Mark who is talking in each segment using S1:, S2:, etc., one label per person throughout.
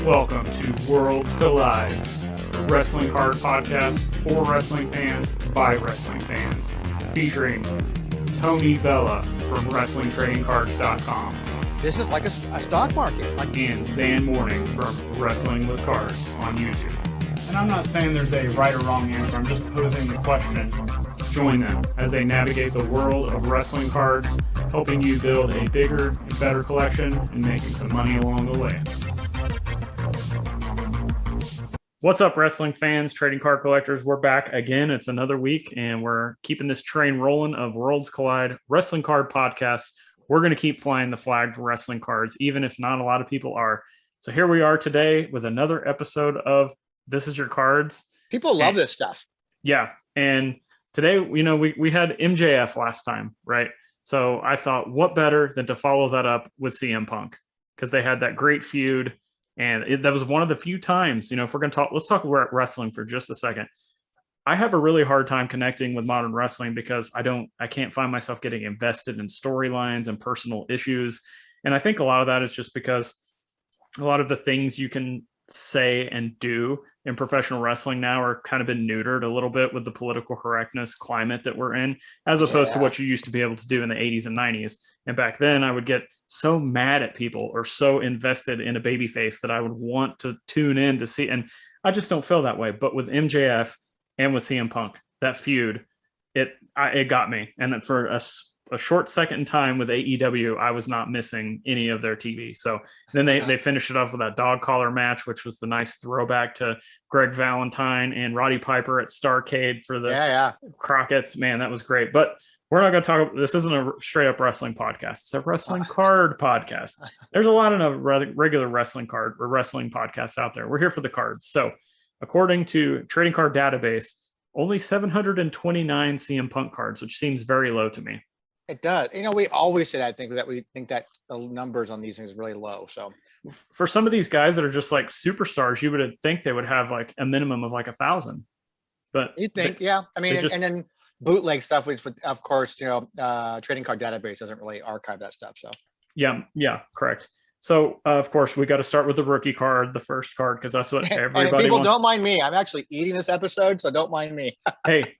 S1: Welcome to Worlds Collide, a wrestling card podcast for wrestling fans by wrestling fans, featuring Tony Vella from WrestlingTradingCards.com.
S2: This is like a stock market.
S1: And Zhan Morning from Wrestling with Cards on YouTube. And I'm not saying there's a right or wrong answer, I'm just posing the question. Join them as they navigate the world of wrestling cards, helping you build a bigger and better collection and making some money along the way. What's up, wrestling fans, trading card collectors? We're back again. It's another week, and we're keeping this train rolling of Worlds Collide Wrestling Card Podcasts. We're going to keep flying the flag for wrestling cards, even if not a lot of people are. So here we are today with another episode of This Is Your Cards.
S2: People love this stuff.
S1: Yeah, and today, we had MJF last time, right? So I thought, what better than to follow that up with CM Punk? Because they had that great feud. And that was one of the few times, if we're going to talk, let's talk about wrestling for just a second. I have a really hard time connecting with modern wrestling because I can't find myself getting invested in storylines and personal issues. And I think a lot of that is just because a lot of the things you can say and do in professional wrestling now are kind of been neutered a little bit with the political correctness climate that we're in, as opposed to what you used to be able to do in the 80s and 90s. And back then I would get so mad at people or so invested in a babyface that I would want to tune in to see. And I just don't feel that way. But with MJF and with CM Punk, that feud, it got me. And then for a short second in time with AEW, I was not missing any of their TV. So then they finished it off with that dog collar match, which was the nice throwback to Greg Valentine and Roddy Piper at Starrcade for the Crockett's. Man, that was great. But we're not going to talk. This isn't a straight up wrestling podcast. It's a wrestling card podcast. There's a lot of regular wrestling card or wrestling podcasts out there. We're here for the cards. So according to Trading Card Database, only 729 CM Punk cards, which seems very low to me.
S2: It does. We always say that. I think that we think that the numbers on these things are really low. So
S1: for some of these guys that are just like superstars, you would think they would have like a minimum of like 1,000. But
S2: you think, I mean, and then bootleg stuff, which of course, Trading Card Database doesn't really archive that stuff. So
S1: yeah, correct. So of course we got to start with the rookie card, the first card, because that's what everybody
S2: and people
S1: wants.
S2: Don't mind me. I'm actually eating this episode, so don't mind me.
S1: Hey.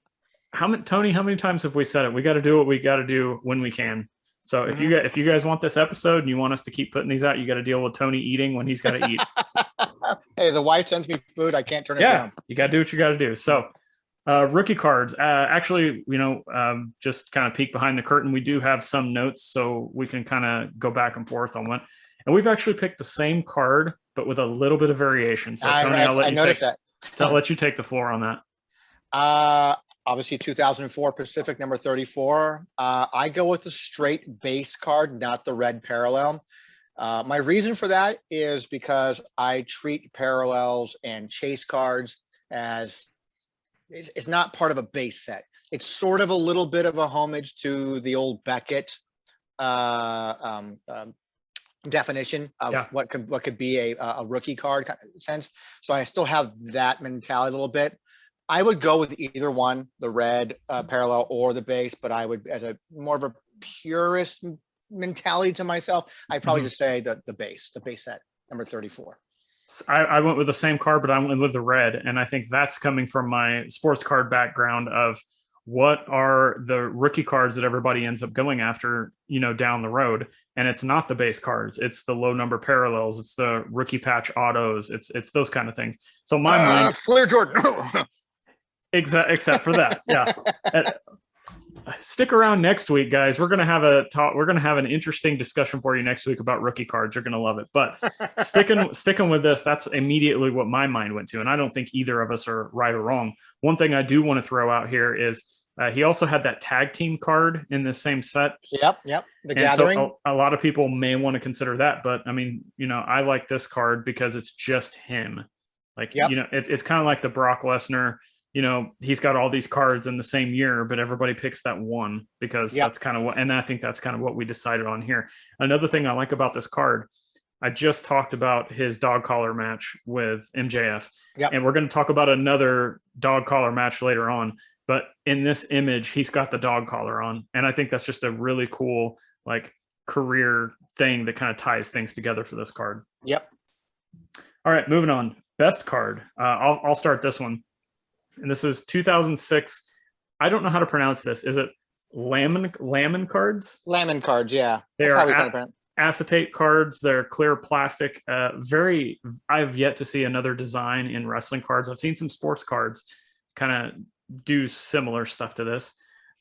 S1: How many times have we said it? We got to do what we got to do when we can. So if you guys want this episode and you want us to keep putting these out, you got to deal with Tony eating when he's got to eat.
S2: Hey, the wife sends me food. I can't turn it down.
S1: You got to do what you got to do. So rookie cards, actually, just kind of peek behind the curtain. We do have some notes, so we can kind of go back and forth on one. And we've actually picked the same card, but with a little bit of variation. So Tony, I'll let you take the floor on that.
S2: Obviously 2004 Pacific number 34. I go with the straight base card, not the red parallel. My reason for that is because I treat parallels and chase cards as it's not part of a base set. It's sort of a little bit of a homage to the old Beckett definition of what could be a rookie card kind of sense. So I still have that mentality a little bit. I would go with either one, the red parallel or the base, but I would, as a more of a purist mentality to myself, I'd probably just say the base set, number 34.
S1: I went with the same card, but I went with the red. And I think that's coming from my sports card background of what are the rookie cards that everybody ends up going after, down the road. And it's not the base cards. It's the low number parallels. It's the rookie patch autos. It's those kind of things. So my mind,
S2: Flair Jordan.
S1: Except for that. Yeah. Stick around next week, guys. We're going to have We're going to have an interesting discussion for you next week about rookie cards. You're going to love it. But sticking with this, that's immediately what my mind went to. And I don't think either of us are right or wrong. One thing I do want to throw out here is he also had that tag team card in the same set.
S2: Yep. The Gathering.
S1: So a lot of people may want to consider that. But I mean, I like this card because it's just him. Like, it's kind of like the Brock Lesnar. He's got all these cards in the same year, but everybody picks that one because that's kind of and I think that's kind of what we decided on here. Another thing I like about this card, I just talked about his dog collar match with MJF, and we're going to talk about another dog collar match later on. But in this image, he's got the dog collar on, and I think that's just a really cool, like, career thing that kind of ties things together for this card.
S2: Yep.
S1: All right, moving on. Best card. I'll start this one, and this is 2006. I don't know how to pronounce this. Is it Lamon cards?
S2: Lemon cards, yeah.
S1: They
S2: That's
S1: are
S2: how we kind of pronounce it.
S1: acetate cards. They're clear plastic. I've yet to see another design in wrestling cards. I've seen some sports cards kind of do similar stuff to this,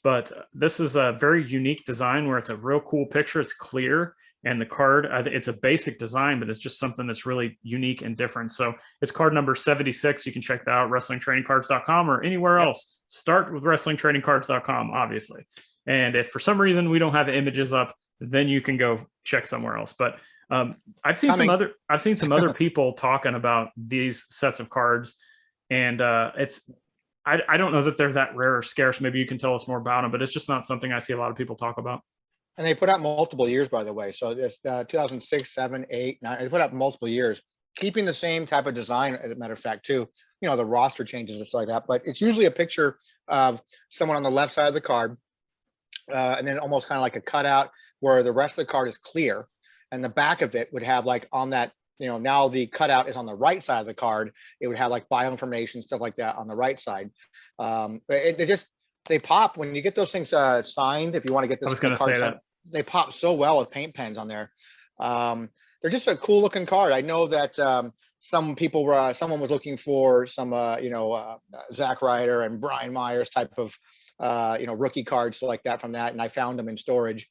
S1: but this is a very unique design where it's a real cool picture. It's clear, and the card, it's a basic design, but it's just something that's really unique and different. So it's card number 76. You can check that out, wrestlingtrainingcards.com or anywhere else. Start with wrestlingtrainingcards.com, obviously. And if for some reason we don't have images up, then you can go check somewhere else. But I've seen some other people talking about these sets of cards, and I don't know that they're that rare or scarce. Maybe you can tell us more about them, but it's just not something I see a lot of people talk about.
S2: And they put out multiple years, by the way. So it's 2006, 7, 8, 9. They put out multiple years, keeping the same type of design, as a matter of fact, too. You know, the roster changes and stuff like that. But it's usually a picture of someone on the left side of the card, and then almost kind of like a cutout where the rest of the card is clear. And the back of it would have like on that, you know, now the cutout is on the right side of the card. It would have like bio information, stuff like that on the right side. They pop when you get those things signed. If you want to get this,
S1: I was going to say that
S2: they pop so well with paint pens on there. They're just a cool looking card. I know that someone was looking for some, Zack Ryder and Brian Myers type of, rookie cards like that from that, and I found them in storage.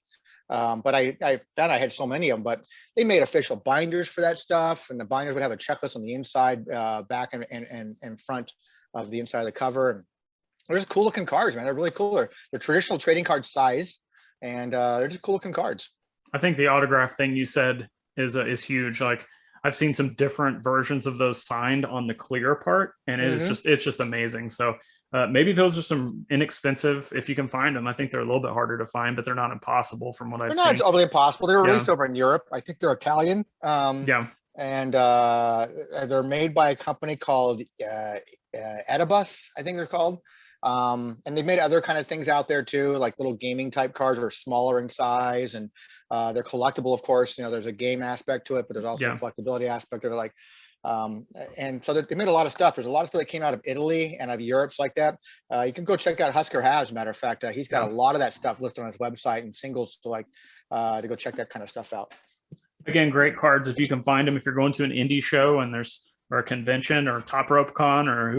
S2: But I found I had so many of them. But they made official binders for that stuff, and the binders would have a checklist on the inside, back and front of the inside of the cover. And they're just cool looking cards, man. They're really cool. They're traditional trading card size, and they're just cool looking cards.
S1: I think the autograph thing you said is huge. Like, I've seen some different versions of those signed on the clear part, and it's just amazing. So maybe those are some inexpensive if you can find them. I think they're a little bit harder to find, but they're not impossible from what I've seen.
S2: They're not totally impossible. They were released over in Europe. I think they're Italian. And they're made by a company called Edibus, I think they're called. And they've made other kind of things out there too, like little gaming type cards that are smaller in size, and they're collectible, of course. You know, there's a game aspect to it, but there's also a collectability aspect of it. Like, and so they made a lot of stuff. There's a lot of stuff that came out of Italy and of Europe's like that. You can go check out Husker Has, as a matter of fact. He's got a lot of that stuff listed on his website and singles to go check that kind of stuff out.
S1: Again, great cards if you can find them. If you're going to an indie show and or a convention or Top Rope Con or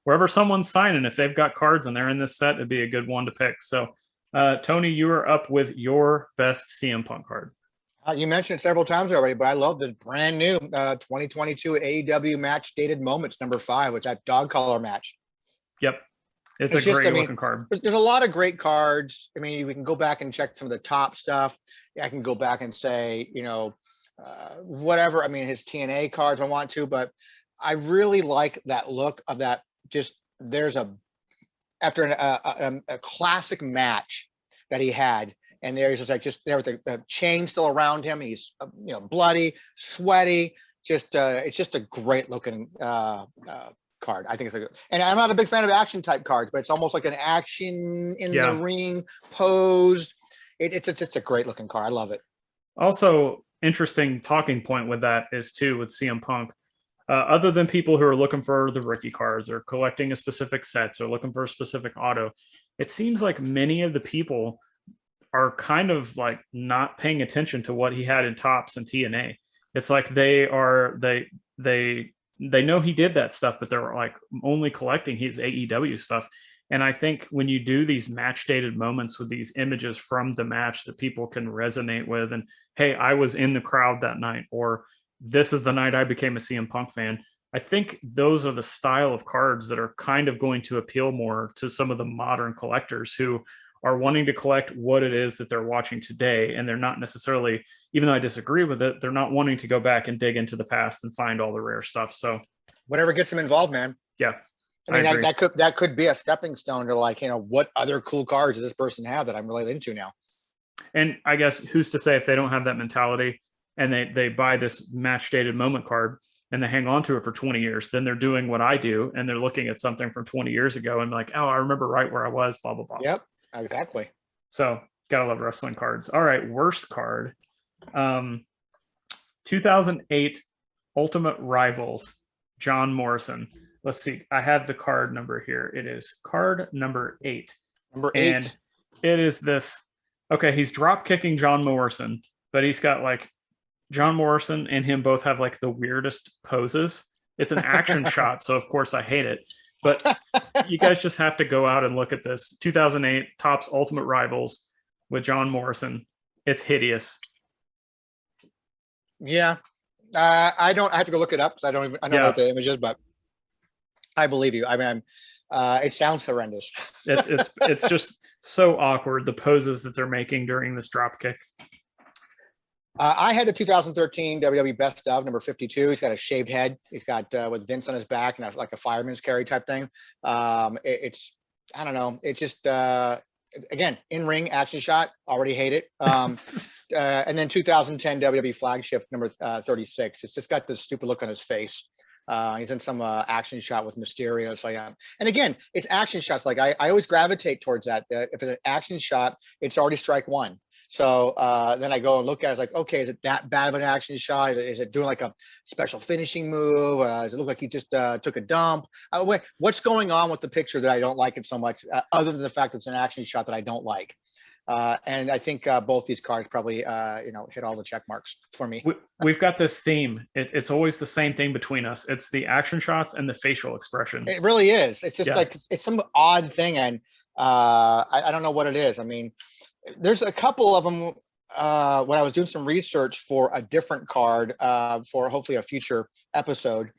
S1: wherever someone's signing, if they've got cards and they're in this set, it'd be a good one to pick. So, Tony, you are up with your best CM Punk card.
S2: You mentioned it several times already, but I love the brand new 2022 AEW Match Dated Moments #5, which that dog collar match.
S1: Yep. It's a great looking card.
S2: There's a lot of great cards. I mean, we can go back and check some of the top stuff. I can go back and say, whatever. I mean, his TNA cards I want to, but I really like that look of that. Just after a classic match that he had, and there's just there with the chain still around him. He's bloody, sweaty. It's just a great looking card. I think and I'm not a big fan of action type cards, but it's almost like an action in the ring posed. It's just a great looking card. I love it.
S1: Also, interesting talking point with that is too with CM Punk. Other than people who are looking for the rookie cards or collecting a specific sets or looking for a specific auto, it seems like many of the people are kind of like not paying attention to what he had in Tops and TNA. It's like they know he did that stuff, but they're like only collecting his AEW stuff. And I think when you do these match dated moments with these images from the match that people can resonate with, and hey, I was in the crowd that night, or this is the night I became a CM Punk fan. I think those are the style of cards that are kind of going to appeal more to some of the modern collectors who are wanting to collect what it is that they're watching today. And they're not necessarily, even though I disagree with it, they're not wanting to go back and dig into the past and find all the rare stuff. So
S2: whatever gets them involved, man.
S1: Yeah.
S2: I mean, that could be a stepping stone to what other cool cards does this person have that I'm really into now?
S1: And I guess who's to say if they don't have that mentality and they buy this match dated moment card and they hang on to it for 20 years, then they're doing what I do. And they're looking at something from 20 years ago and like, oh, I remember right where I was, blah, blah, blah.
S2: Yep, exactly.
S1: So gotta love wrestling cards. All right. Worst card. Um, 2008 Ultimate Rivals, John Morrison. Let's see. I have the card number here. It is card number 8.
S2: Number
S1: And
S2: 8.
S1: it is this. Okay, he's drop kicking John Morrison, but he's got like John Morrison and him both have like the weirdest poses. It's an action shot, so of course I hate it. But you guys just have to go out and look at this. 2008 Topps Ultimate Rivals with John Morrison. It's hideous.
S2: Yeah. I have to go look it up because I don't know what the image is, but I believe you. I mean, it sounds horrendous.
S1: It's just so awkward, the poses that they're making during this drop kick.
S2: I had the 2013 WWE Best of number 52. He's got a shaved head. He's got with Vince on his back and like a fireman's carry type thing. It's I don't know. It's just again, in-ring action shot. Already hate it. And then 2010 WWE Flagship number 36. It's just got this stupid look on his face. He's in some action shot with Mysterio. So yeah. And again, it's action shots. Like I always gravitate towards that. If it's an action shot, it's already strike one. So then I go and look at it like, okay, is it that bad of an action shot? Is it doing like a special finishing move? Does it look like he just took a dump? What's going on with the picture that I don't like it so much, other than the fact that it's an action shot that I don't like? And I think both these cards probably, hit all the check marks for me.
S1: We've got this theme. It's always the same thing between us. It's the action shots and the facial expressions.
S2: It really is. It's just like, it's some odd thing. And I don't know what it is. I mean, there's a couple of them when I was doing some research for a different card for hopefully a future episode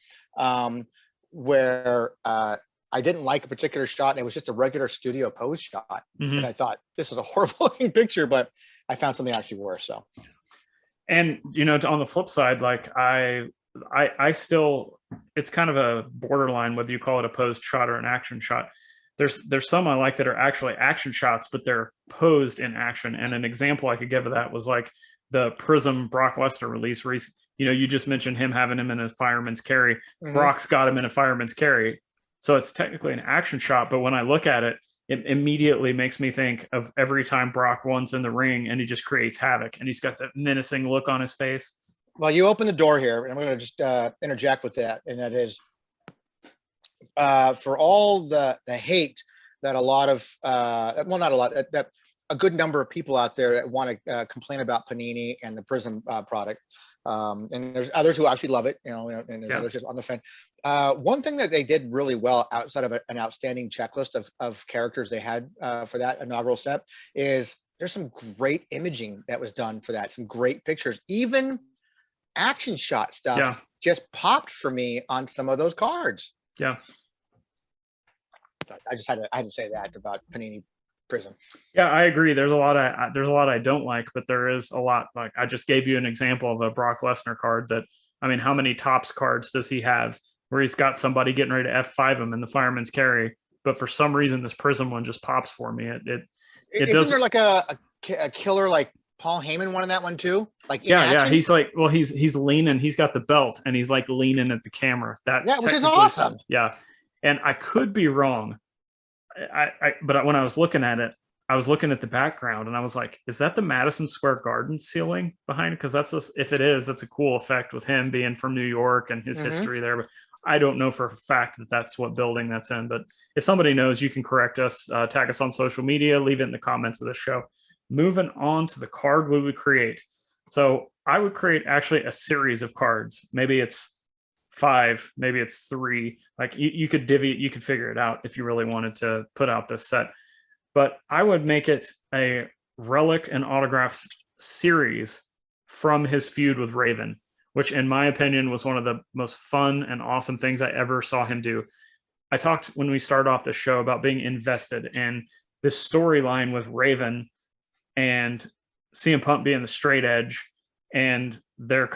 S2: where I didn't like a particular shot and it was just a regular studio pose shot. And I thought this is a horrible looking picture, but I found something actually worse. So,
S1: and on the flip side, like I still, it's kind of a borderline whether you call it a posed shot or an action shot. There's some I like that are actually action shots, but they're posed in action. And an example I could give of that was like the Prism Brock Lesnar release where he's, you just mentioned him having him in a fireman's carry. Brock's got him in a fireman's carry. So it's technically an action shot, but when I look at it, it immediately makes me think of every time Brock wants in the ring and he just creates havoc and he's got that menacing look on his face.
S2: Well, you open the door here and I'm going to just interject with that. And that is, for all the hate that a lot of not a lot, that a good number of people out there that want to complain about Panini and the Prism product, and there's others who actually love it, and there's others just on the fence. One thing that they did really well outside of an outstanding checklist of characters they had for that inaugural set is there's some great imaging that was done for that, some great pictures, even action shot stuff just popped for me on some of those cards.
S1: Yeah.
S2: I just had to say that about Panini Prism.
S1: Yeah, I agree. There's a lot I don't like, but there is a lot. Like I just gave you an example of a Brock Lesnar card that, I mean, how many Topps cards does he have where he's got somebody getting ready to F5 him in the fireman's carry, but for some reason this Prism one just pops for me.
S2: Isn't there like a killer like Paul Heyman one in that one too? Like
S1: he's like, well, he's leaning, he's got the belt and he's like leaning at the camera.
S2: Which is awesome.
S1: Yeah. And I could be wrong. But when I was looking at it, I was looking at the background and I was like, is that the Madison Square Garden ceiling behind? Because if it is, that's a cool effect with him being from New York and his history there. But I don't know for a fact that that's what building that's in. But if somebody knows, you can correct us, tag us on social media, leave it in the comments of the show. Moving on to the card we would create. So I would create actually a series of cards. Maybe it's 5, maybe it's 3. Like you could you could figure it out if you really wanted to put out this set. But I would make it a relic and autographs series from his feud with Raven, which in my opinion was one of the most fun and awesome things I ever saw him do. I talked when we started off the show about being invested in this storyline with Raven and CM Punk being the straight edge and their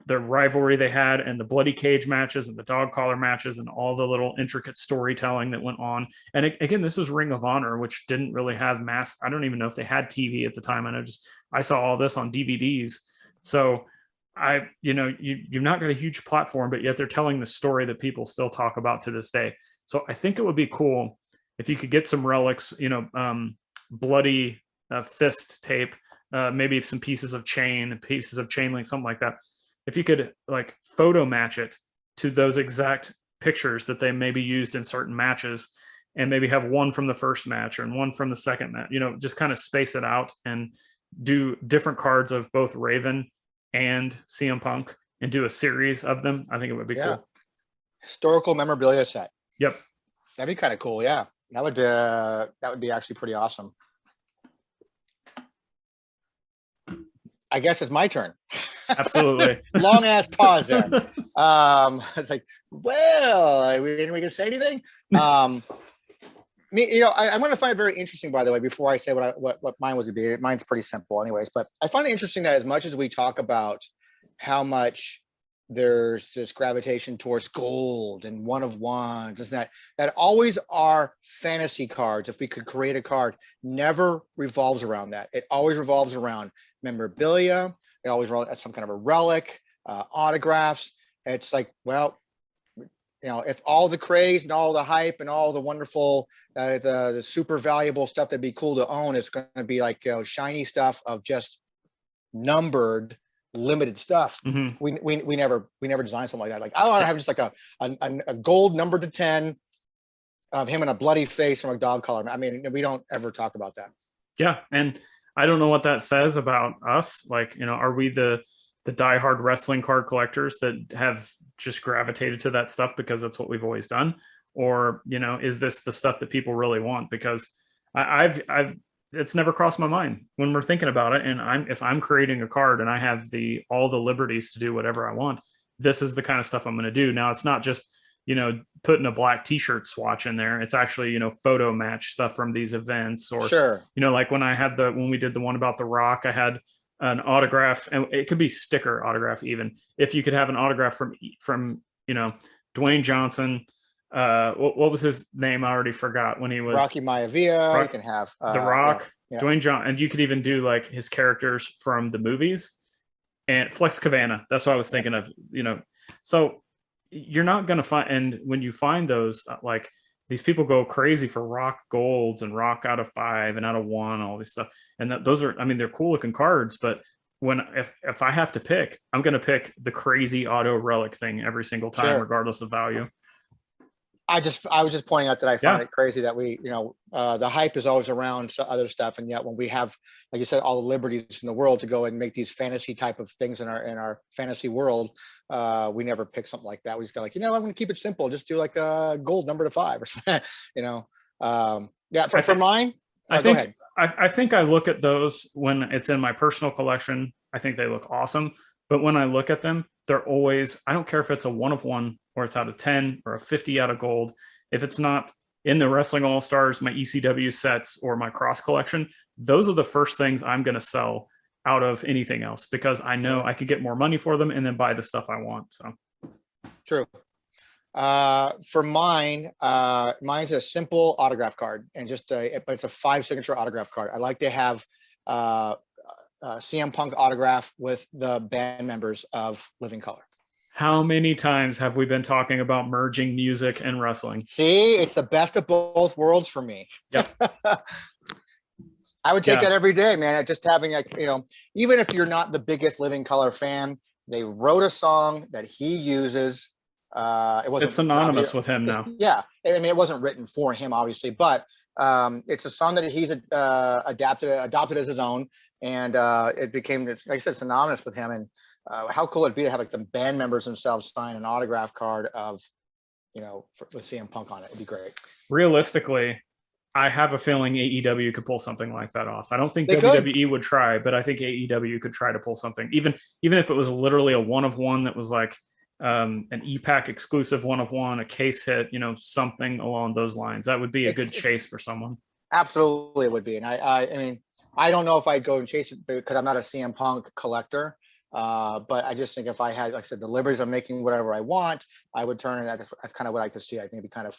S1: rivalry they had and the bloody cage matches and the dog collar matches and all the little intricate storytelling that went on. And again, this is Ring of Honor, which didn't really have I don't even know if they had TV at the time. I saw all this on DVDs. So you've not got a huge platform, but yet they're telling the story that people still talk about to this day. So I think it would be cool if you could get some relics, bloody fist tape maybe some pieces of chain, pieces of chain link, something like that. If you could like photo match it to those exact pictures that they maybe used in certain matches, and maybe have one from the first match and one from the second match, just kind of space it out and do different cards of both Raven and CM Punk and do a series of them, I think it would be cool.
S2: Historical memorabilia set.
S1: Yep.
S2: That'd be kind of cool. Yeah. That would be actually pretty awesome. I guess it's my turn.
S1: Absolutely.
S2: Long ass pause there. It's like, well, we can say anything. I'm going to find it very interesting, by the way, before I say what mine was to be. Mine's pretty simple anyways, but I find it interesting that as much as we talk about how much there's this gravitation towards gold and one of ones, that always are fantasy cards. If we could create a card, never revolves around that. It always revolves around memorabilia. It always revolves at some kind of a relic, autographs. It's like, well, if all the craze and all the hype and all the wonderful, the super valuable stuff that'd be cool to own, it's going to be like, shiny stuff of just numbered, limited stuff.
S1: Mm-hmm.
S2: We never designed something like that. Like, I want to have just like a gold numbered to 10 of him in a bloody face from a dog collar. I mean, we don't ever talk about that.
S1: Yeah, and I don't know what that says about us. Like, are we the diehard wrestling card collectors that have just gravitated to that stuff because that's what we've always done? Or, is this the stuff that people really want? Because I've it's never crossed my mind when we're thinking about it. And if I'm creating a card and I have all the liberties to do whatever I want, this is the kind of stuff I'm going to do. Now, it's not just, putting a black t-shirt swatch in there. It's actually, photo match stuff from these events, or,
S2: sure.
S1: Like when we did the one about The Rock, I had an autograph, and it could be sticker autograph. Even if you could have an autograph from Dwayne Johnson, what was his name? I already forgot when he was
S2: Rocky Maivia. You can have
S1: The Rock, Dwayne Johnson, and you could even do like his characters from the movies, and Flex Cavana. That's what I was thinking of. So you're not going to find, and when you find those, like these people go crazy for Rock golds and Rock out of 5 and out of 1, all this stuff, and those are, they're cool looking cards, but if I have to pick, I'm going to pick the crazy auto relic thing every single time, regardless of value.
S2: I was just pointing out that I find it crazy that we, the hype is always around other stuff, and yet when we have, like you said, all the liberties in the world to go and make these fantasy type of things in our fantasy world, we never pick something like that. We just go like, I'm going to keep it simple. Just do like a gold number to 5 or something, For mine, go ahead.
S1: I think I look at those when it's in my personal collection. I think they look awesome, but when I look at them, they're always, I don't care if it's a 1 of 1 or it's out of 10 or a 50 out of gold. If it's not in the Wrestling All-Stars, my ECW sets, or my cross collection, those are the first things I'm going to sell out of anything else, because I know I could get more money for them and then buy the stuff I want. So
S2: true. For mine, mine's a simple autograph card, and but it's a 5 signature autograph card. I like to have CM Punk autograph with the band members of Living Color.
S1: How many times have we been talking about merging music and wrestling?
S2: See, it's the best of both worlds for me.
S1: Yep.
S2: I would take that every day, man. Just having even if you're not the biggest Living Color fan, they wrote a song that he uses. It's
S1: synonymous with him now.
S2: Yeah. It wasn't written for him, obviously, but it's a song that he's adopted as his own. And it became, like I said, synonymous with him. And how cool it'd be to have like the band members themselves sign an autograph card of, with CM Punk on it. It'd be great.
S1: Realistically, I have a feeling AEW could pull something like that off. I don't think WWE would try, but I think AEW could try to pull something. Even if it was literally a 1 of 1 that was like an EPAC exclusive 1 of 1, a case hit, something along those lines. That would be a good chase for someone.
S2: Absolutely, it would be. And I mean, I don't know if I'd go and chase it because I'm not a CM Punk collector. But I just think if I had, like I said, the liberties of making whatever I want, I would turn it. That's kind of what I like to see. I think it'd be kind of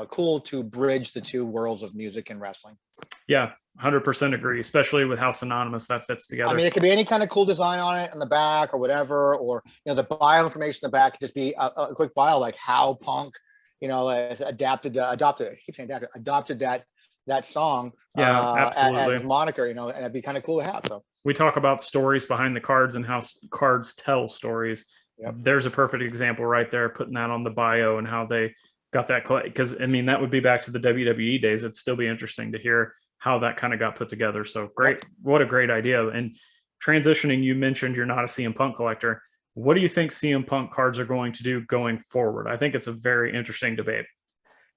S2: cool to bridge the two worlds of music and wrestling.
S1: Yeah, 100% agree, especially with how synonymous that fits together.
S2: I mean, it could be any kind of cool design on it in the back or whatever, or, the bio information in the back could just be a quick bio, like how Punk, adopted that song
S1: absolutely.
S2: as his moniker, and it'd be kind of cool to have. So
S1: we talk about stories behind the cards and how cards tell stories.
S2: Yep.
S1: There's a perfect example right there, putting that on the bio and how they got that. Because I mean, that would be back to the WWE days. It'd still be interesting to hear how that kind of got put together. So great.
S2: Yep.
S1: What a great idea. And transitioning, you mentioned you're not a CM Punk collector. What do you think CM Punk cards are going to do going forward? I think it's a very interesting debate.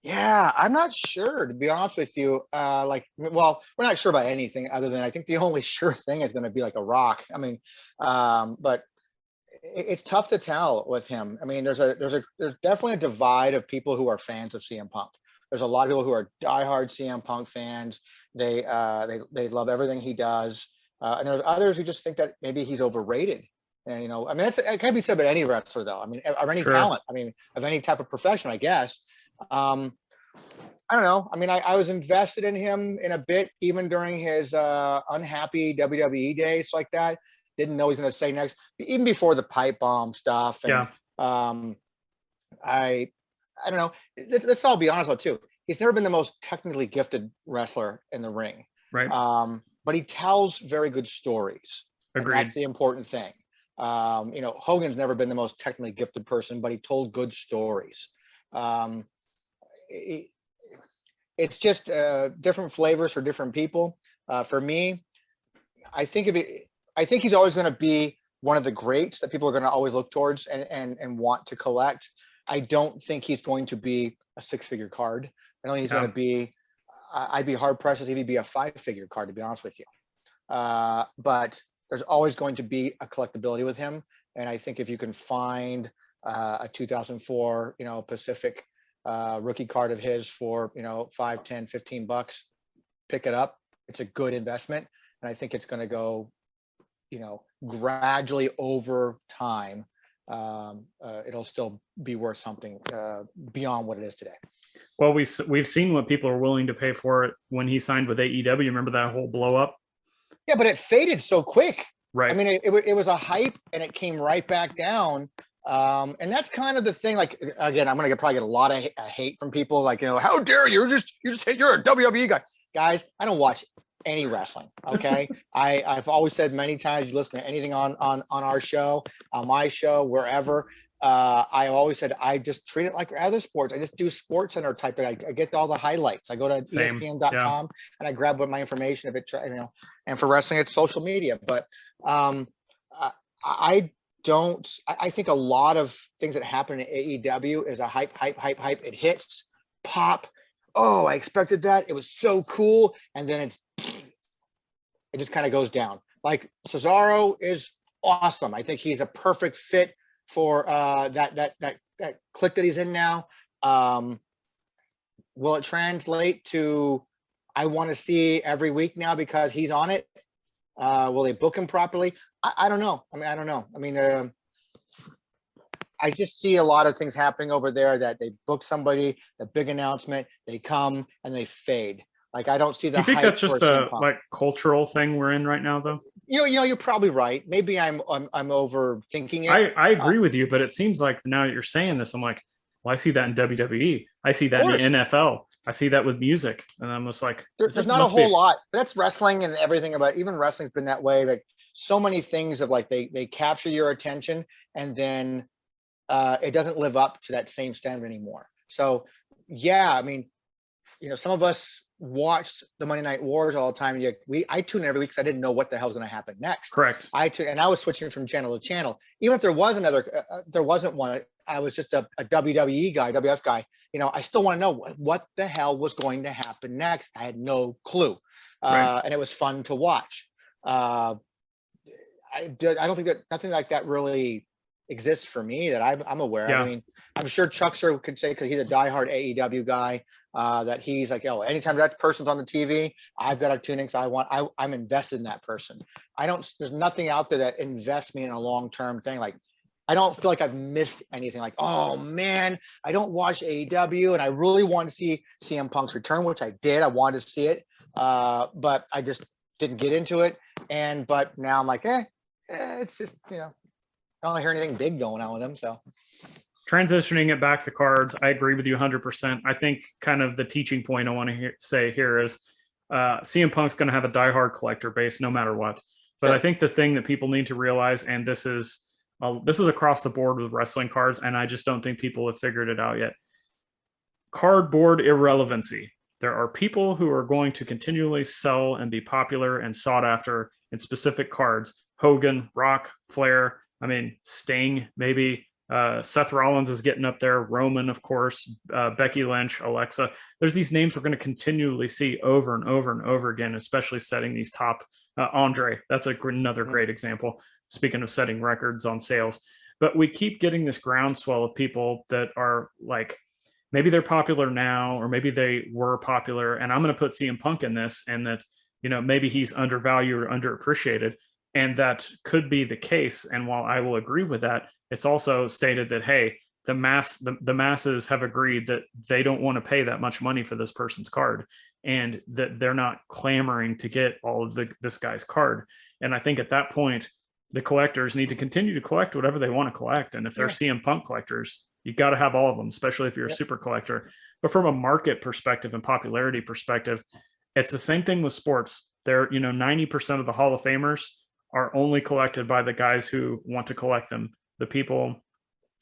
S2: Yeah, I'm not sure, to be honest with you. Well, we're not sure about anything other than I think the only sure thing is going to be like a Rock. I mean, but it's tough to tell with him. I mean, there's definitely a divide of people who are fans of CM Punk. There's a lot of people who are diehard CM Punk fans. They love everything he does, and there's others who just think that maybe he's overrated. And I mean, it can be said about any wrestler, though. I mean, or any talent. I mean, of any type of profession, I guess. I don't know. I mean, I was invested in him in a bit, even during his unhappy WWE days like that. Didn't know he was going to say next, even before the pipe bomb stuff. And I don't know. Let's all be honest, though, too. He's never been the most technically gifted wrestler in the ring.
S1: Right.
S2: But he tells very good stories.
S1: Agreed.
S2: And that's the important thing. Hogan's never been the most technically gifted person, but he told good stories. It's just different flavors for different people. For me, I think he's always going to be one of the greats that people are going to always look towards and want to collect. I don't think he's going to be a 6-figure card. I don't think he's going to be. I'd be hard pressed to see if he'd be a 5-figure card, to be honest with you. But there's always going to be a collectability with him, and I think if you can find a 2004, Pacific rookie card of his for $5, $10, $15, pick it up. It's a good investment, and I think it's going to go gradually over time. It'll still be worth something beyond what it is today.
S1: Well, we've seen what people are willing to pay for it when he signed with AEW. Remember that whole blow up?
S2: Yeah, but it faded so quick.
S1: Right.
S2: I mean, it was a hype and it came right back down. And that's kind of the thing. Like, again, I'm going to probably get a lot of hate from people like, how dare you? You're a WWE guy. Guys, I don't watch any wrestling. Okay. I've always said many times, you listen to anything on our show, on my show, wherever. I always said, I just treat it like other sports. I just do Sports Center type thing. I get all the highlights. I go to ESPN.com and I grab what my information, if it, and for wrestling, it's social media. But I think a lot of things that happen in AEW is a hype. It hits, pop. Oh, I expected that. It was so cool. And then it just kind of goes down. Like Cesaro is awesome. I think he's a perfect fit for that clique that he's in now. Will it translate to I want to see every week now because he's on it? Will they book him properly? I don't know. I don't know. I just see a lot of things happening over there that they book somebody, the big announcement, they come and they fade. Like, I don't see the.
S1: Do you think that's just a cultural thing we're in right now, though?
S2: You're probably right. Maybe I'm overthinking it.
S1: I agree with you, but it seems like now that you're saying this, I'm like, well, I see that in WWE. I see that in the NFL. I see that with music, and I'm just like,
S2: there's not a whole lot. That's wrestling and everything about. Even wrestling's been that way. Like, so many things of like they capture your attention, and then it doesn't live up to that same standard anymore. So yeah, some of us watched the Monday Night Wars all the time. I tune in every week because I didn't know what the hell's going to happen next.
S1: Correct.
S2: And I was switching from channel to channel. Even if there was there wasn't one. I was just a WWE guy, WF guy. I still want to know what the hell was going to happen next. I had no clue, and it was fun to watch. I don't think that nothing like that really exists for me that I'm aware.
S1: Yeah.
S2: I mean, I'm sure Chuckster could say, because he's a diehard AEW guy, that he's like, anytime that person's on the TV, I've got to tune in because I'm invested in that person. There's nothing out there that invests me in a long-term thing. Like, I don't feel like I've missed anything. Like, oh man, I don't watch AEW and I really want to see CM Punk's return, which I did. I wanted to see it, but I just didn't get into it. But now I'm like, it's just, I don't hear anything big going on with him. So
S1: transitioning it back to cards, I agree with you 100%. I think kind of the teaching point I want to say here is CM Punk's going to have a diehard collector base no matter what. But I think the thing that people need to realize, and this is across the board with wrestling cards, and I just don't think people have figured it out yet. Cardboard irrelevancy. There are people who are going to continually sell and be popular and sought after in specific cards. Hogan, Rock, Flair, I mean, Sting, maybe. Seth Rollins is getting up there. Roman, of course. Becky Lynch, Alexa. There's these names we're going to continually see over and over and over again, especially setting these top. Andre, that's another great example. Speaking of setting records on sales. But we keep getting this groundswell of people that are like, maybe they're popular now, or maybe they were popular. And I'm going to put CM Punk in this, and that, maybe he's undervalued or underappreciated. And that could be the case. And while I will agree with that, it's also stated that, hey, the masses have agreed that they don't want to pay that much money for this person's card, and that they're not clamoring to get all of this guy's card. And I think at that point, the collectors need to continue to collect whatever they want to collect. And if they're CM Punk collectors, you got to have all of them, especially if you're a super collector. But from a market perspective and popularity perspective, it's the same thing with sports. They're, 90% of the Hall of Famers are only collected by the guys who want to collect them. The people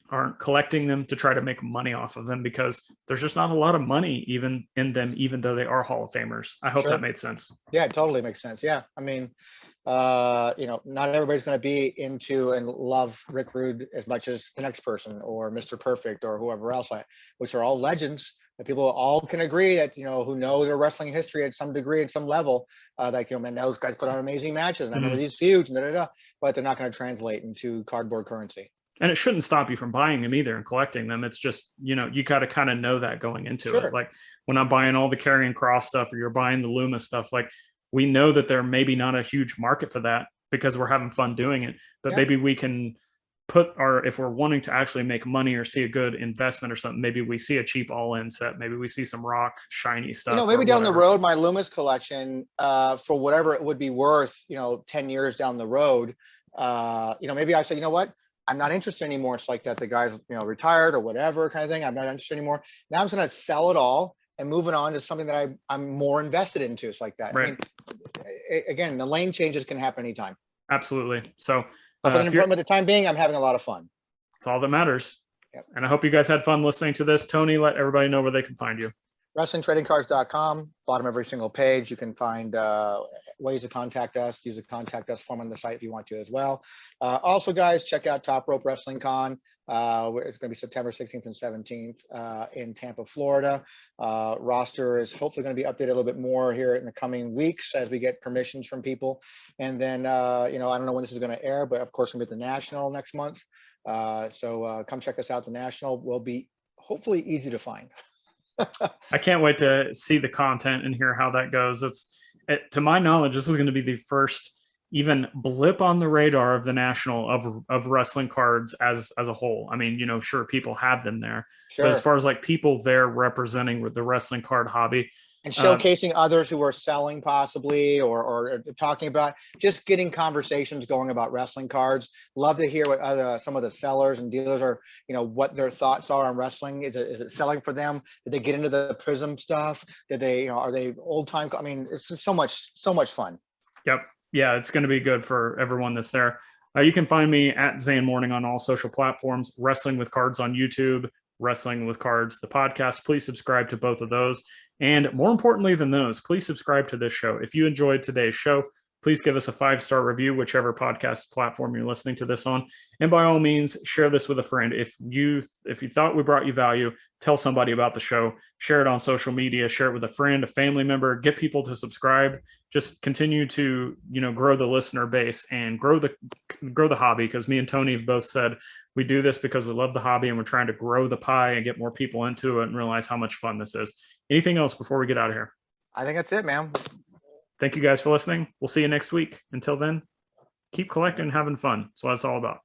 S1: aren't collecting them to try to make money off of them, because there's just not a lot of money even in them, even though they are Hall of Famers. I hope that made sense.
S2: Yeah, it totally makes sense. Yeah. I mean, not everybody's going to be into and love Rick Rude as much as the next person, or Mr. Perfect, or whoever else, which are all legends that people all can agree that, who know their wrestling history at some degree, at some level, man, those guys put on amazing matches, and I remember these feuds, but they're not going to translate into cardboard currency.
S1: And it shouldn't stop you from buying them either and collecting them. It's just, you got to kind of know that going into it. Like when I'm buying all the Karrion Kross stuff, or you're buying the Loomis stuff, like we know that there may be not a huge market for that because we're having fun doing it. But maybe we can if we're wanting to actually make money or see a good investment or something, maybe we see a cheap all-in set. Maybe we see some Rock shiny stuff.
S2: Maybe down the road, my Loomis collection, for whatever it would be worth, 10 years down the road, maybe I say, you know what? I'm not interested anymore. It's like that the guy's, retired or whatever kind of thing. I'm not interested anymore. Now I'm going to sell it all and moving on to something that I'm more invested into. It's like that.
S1: Right.
S2: I mean, again, the lane changes can happen anytime.
S1: Absolutely. So
S2: for the time being, I'm having a lot of fun.
S1: It's all that matters.
S2: Yep.
S1: And I hope you guys had fun listening to this. Tony, let everybody know where they can find you.
S2: WrestlingTradingCards.com, bottom of every single page. You can find ways to contact us. Use the contact us form on the site if you want to as well. Also, guys, check out Top Rope Wrestling Con. It's going to be September 16th and 17th in Tampa, Florida. Roster is hopefully going to be updated a little bit more here in the coming weeks as we get permissions from people. And then, I don't know when this is going to air, but of course, we'll be at the National next month. So come check us out. The National will be hopefully easy to find.
S1: I can't wait to see the content and hear how that goes. To my knowledge, this is going to be the first even blip on the radar of the National of wrestling cards as a whole. I mean, sure, people have them there, but as far as like people there representing with the wrestling card hobby
S2: and showcasing others who are selling possibly or talking about, just getting conversations going about wrestling cards. Love to hear what some of the sellers and dealers are, what their thoughts are on wrestling. Is it selling for them? Did they get into the Prism stuff? Did they, are they old time? I mean, it's just so much fun.
S1: Yep. Yeah, it's going to be good for everyone that's there. You can find me at Zhan Morning on all social platforms, Wrestling with Cards on YouTube, Wrestling with Cards, the podcast. Please subscribe to both of those. And more importantly than those, please subscribe to this show. If you enjoyed today's show, please give us a 5-star review, whichever podcast platform you're listening to this on. And by all means, share this with a friend. If you thought we brought you value, tell somebody about the show, share it on social media, share it with a friend, a family member, get people to subscribe. Just continue to, grow the listener base and grow the hobby, because me and Tony have both said we do this because we love the hobby and we're trying to grow the pie and get more people into it and realize how much fun this is. Anything else before we get out of here?
S2: I think that's it, man.
S1: Thank you guys for listening. We'll see you next week. Until then, keep collecting and having fun. That's what it's all about.